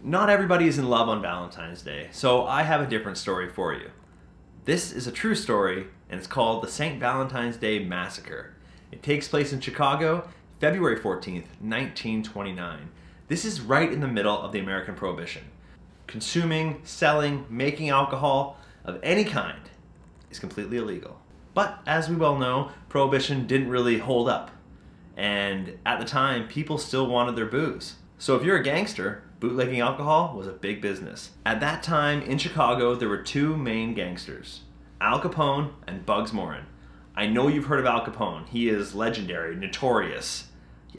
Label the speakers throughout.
Speaker 1: Not everybody is in love on Valentine's Day, so I have a different story for you. This is a true story, and it's called the St. Valentine's Day Massacre. It takes place in Chicago, February 14th, 1929. This is right in the middle of the American Prohibition. Consuming, selling, making alcohol of any kind is completely illegal. But as we well know, Prohibition didn't really hold up. And at the time, people still wanted their booze. So if you're a gangster, bootlegging alcohol was a big business. At that time in Chicago, there were two main gangsters, Al Capone and Bugs Moran. I know you've heard of Al Capone. He is legendary, notorious.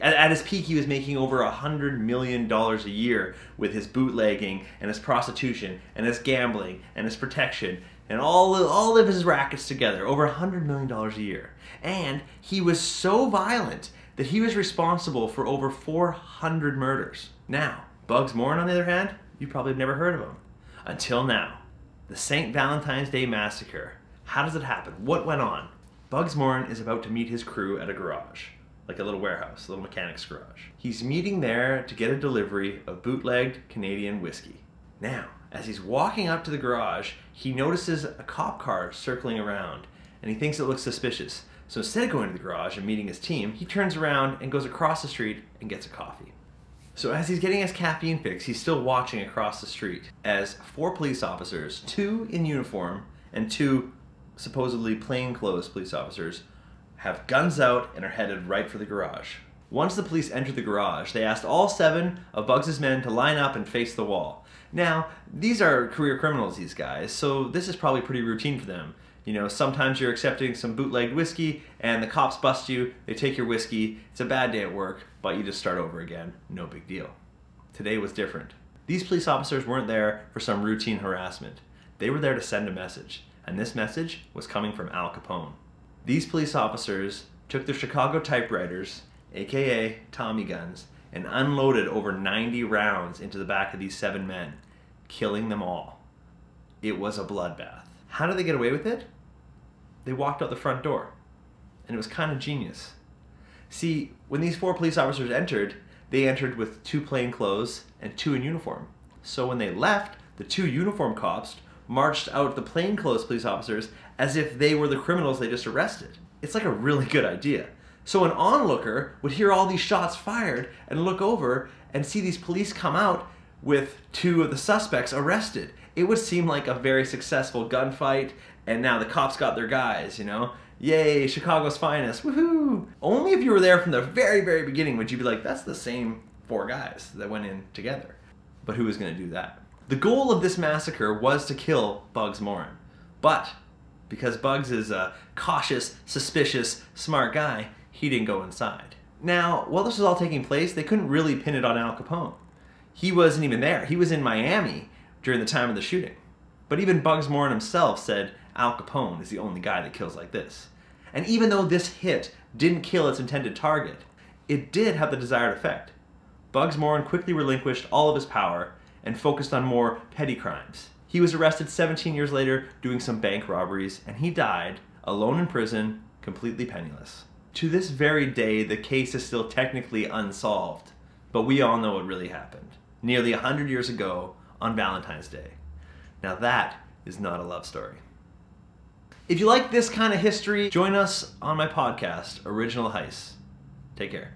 Speaker 1: At his peak, he was making over $100 million a year with his bootlegging and his prostitution and his gambling and his protection and all of his rackets together, over $100 million a year. And he was so violent that he was responsible for over 400 murders. Now, Bugs Moran, on the other hand, you probably have never heard of him. Until now. The St. Valentine's Day Massacre. How does it happen? What went on? Bugs Moran is about to meet his crew at a garage. Like a little warehouse, a little mechanic's garage. He's meeting there to get a delivery of bootlegged Canadian whiskey. Now, as he's walking up to the garage, he notices a cop car circling around, and he thinks it looks suspicious. So instead of going to the garage and meeting his team, he turns around and goes across the street and gets a coffee. So as he's getting his caffeine fix, he's still watching across the street as 4 police officers, 2 in uniform and 2 supposedly plainclothes police officers, have guns out and are headed right for the garage. Once the police entered the garage, they asked all 7 of Bugs' men to line up and face the wall. Now, these are career criminals, these guys, so this is probably pretty routine for them. You know, sometimes you're accepting some bootlegged whiskey and the cops bust you, they take your whiskey, it's a bad day at work, but you just start over again, no big deal. Today was different. These police officers weren't there for some routine harassment. They were there to send a message, and this message was coming from Al Capone. These police officers took their Chicago typewriters, aka Tommy guns, and unloaded over 90 rounds into the back of these 7 men, killing them all. It was a bloodbath. How did they get away with it? They walked out the front door, and it was kind of genius. See, when these 4 police officers entered, they entered with 2 plainclothes and 2 in uniform. So when they left, the 2 uniform cops marched out the plainclothes police officers as if they were the criminals they just arrested. It's like a really good idea. So an onlooker would hear all these shots fired and look over and see these police come out with 2 of the suspects arrested. It would seem like a very successful gunfight, and now the cops got their guys, you know? Yay, Chicago's finest, woohoo! Only if you were there from the very, very beginning would you be like, that's the same 4 guys that went in together. But who was gonna do that? The goal of this massacre was to kill Bugs Moran. But because Bugs is a cautious, suspicious, smart guy, he didn't go inside. Now, while this was all taking place, they couldn't really pin it on Al Capone. He wasn't even there. He was in Miami during the time of the shooting. But even Bugs Moran himself said Al Capone is the only guy that kills like this. And even though this hit didn't kill its intended target, it did have the desired effect. Bugs Moran quickly relinquished all of his power and focused on more petty crimes. He was arrested 17 years later doing some bank robberies, and he died alone in prison, completely penniless. To this very day, the case is still technically unsolved, but we all know what really happened, nearly 100 years ago on Valentine's Day. Now that is not a love story. If you like this kind of history, join us on my podcast, Original Heists. Take care.